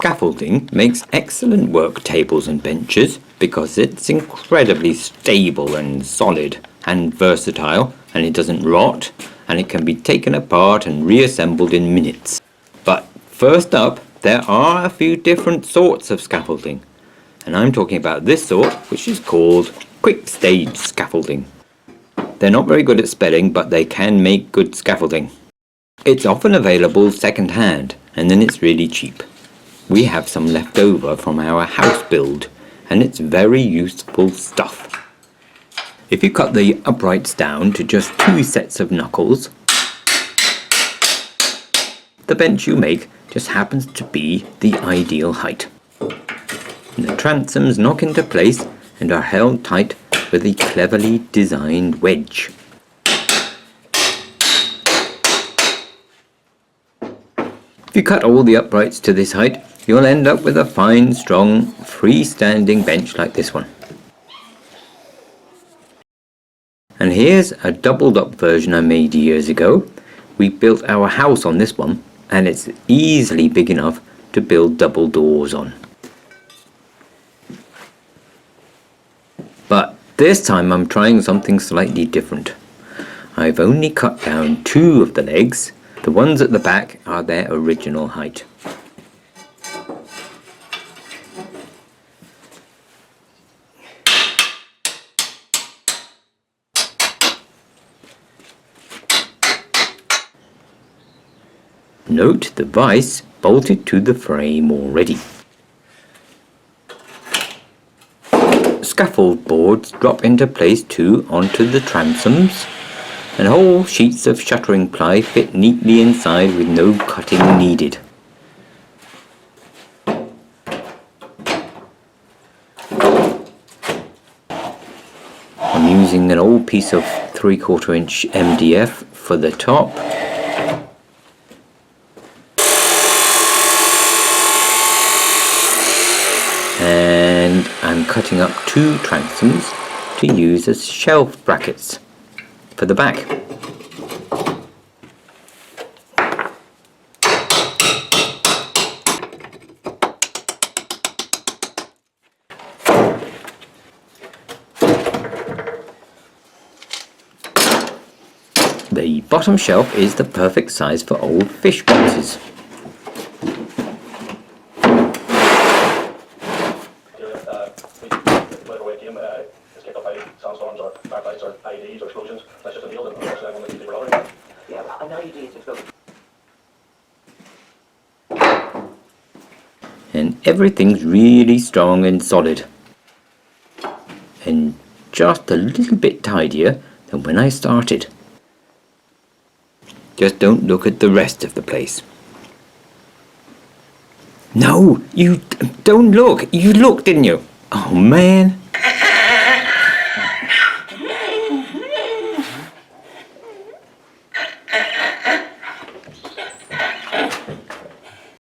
Scaffolding makes excellent work tables and benches because it's incredibly stable and solid and versatile, and it doesn't rot, and it can be taken apart and reassembled in minutes. But first up, there are a few different sorts of scaffolding, and I'm talking about this sort, which is called quick stage scaffolding. They're not very good at spelling, but they can make good scaffolding. It's often available second hand, and then it's really cheap. We have some left over from our house build, and it's very useful stuff. If you cut the uprights down to just 2 sets of knuckles, the bench you make just happens to be the ideal height. And the transoms knock into place and are held tight with a cleverly designed wedge. If you cut all the uprights to this height, you'll end up with a fine, strong, freestanding bench like this one. And here's a doubled up version I made years ago. We built our house on this one, and it's easily big enough to build double doors on. But this time I'm trying something slightly different. I've only cut down 2 of the legs. The ones at the back are their original height. Note the vise bolted to the frame already. Scaffold boards drop into place too onto the transoms, and whole sheets of shuttering ply fit neatly inside with no cutting needed. I'm using an old piece of 3/4 inch MDF for the top. And I'm cutting up 2 transoms to use as shelf brackets for the back. The bottom shelf is the perfect size for old fish boxes. And everything's really strong and solid, and just a little bit tidier than when I started. Just don't look at the rest of the place. No, you don't look. You looked, didn't you? Oh man.